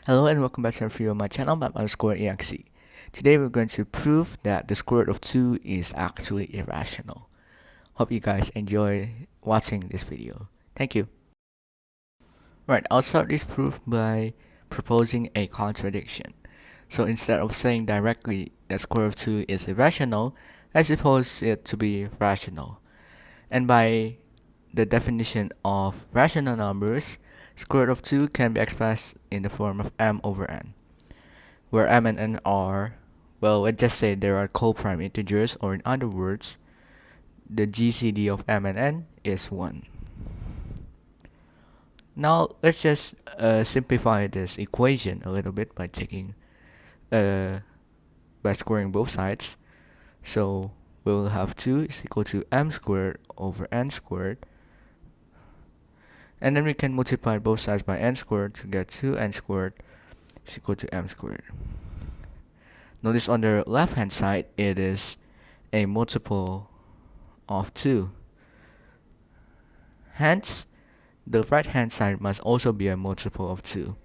Hello and welcome back to a video on my channel, map_exe. Today we're going to prove that the square root of 2 is actually irrational. Hope you guys enjoy watching this video. Thank you. Right, I'll start this proof by proposing a contradiction. So instead of saying directly that square root of 2 is irrational, I suppose it to be rational. And by the definition of rational numbers, square root of 2 can be expressed in the form of m over n, where m and n are, well, let's just say there are co-prime integers, or in other words, the GCD of m and n is 1. Now, let's just simplify this equation a little bit by by squaring both sides. So we'll have 2 is equal to m squared over n squared. And then we can multiply both sides by n squared to get 2n squared is equal to m squared. Notice on the left hand side, it is a multiple of 2. Hence, the right hand side must also be a multiple of 2.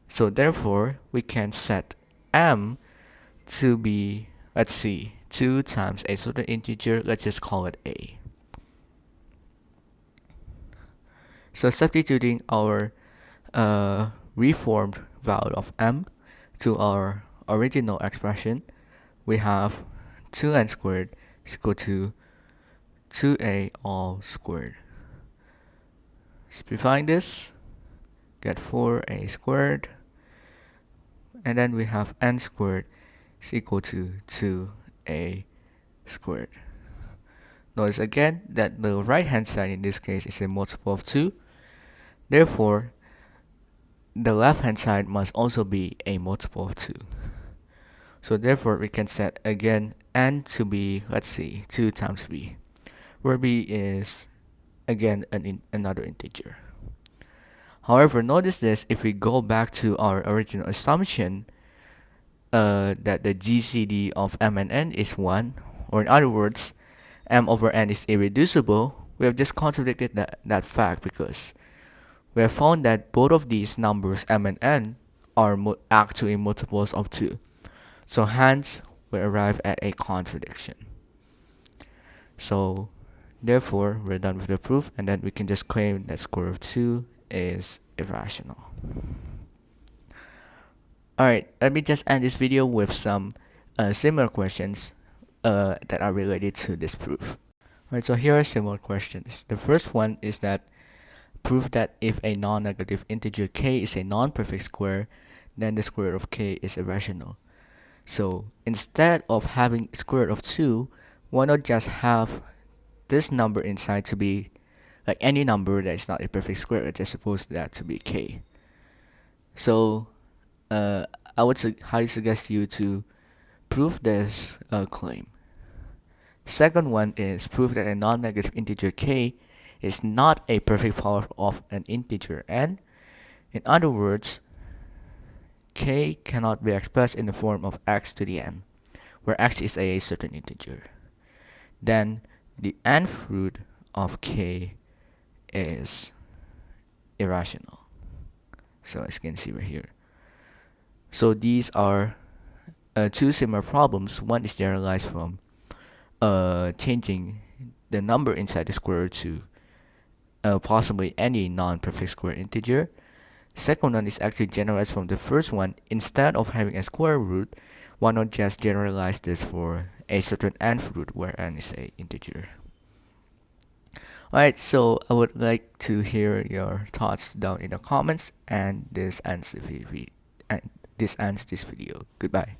So therefore, we can set m to be, let's see, 2 times a certain integer. Let's just call it a. So substituting our reformed value of m to our original expression, we have 2n squared is equal to 2a all squared. Simplifying this, get 4a squared, and then we have n squared is equal to 2a squared. Notice again that the right hand side in this case is a multiple of 2. Therefore, the left hand side must also be a multiple of 2. So therefore, we can set again n to be, let's see, 2 times b, where b is again another integer. However, notice this, if we go back to our original assumption that the GCD of m and n is 1, or in other words, m over n is irreducible, we have just contradicted that fact, because we have found that both of these numbers m and n are actually multiples of 2. So hence, we arrive at a contradiction. So therefore, we're done with the proof, and then we can just claim that square root of 2 is irrational. Alright, let me just end this video with some similar questions that are related to this proof. Alright, so here are similar questions. The first one is that prove that if a non-negative integer k is a non-perfect square, then the square root of k is irrational. So instead of having square root of 2, why not just have this number inside to be like any number that is not a perfect square? I just suppose that to be k. So I would highly suggest you to prove this claim. Second one is prove that a non-negative integer k is not a perfect power of an integer n. In other words, k cannot be expressed in the form of x to the n, where x is a certain integer. Then the nth root of k is irrational. So as you can see right here. So these are two similar problems. One is generalized from changing the number inside the square root to possibly any non-perfect square integer. Second one is actually generalized from the first one. Instead of having a square root, why not just generalize this for a certain nth root where n is a integer? Alright, so I would like to hear your thoughts down in the comments, and this ends this video. Goodbye.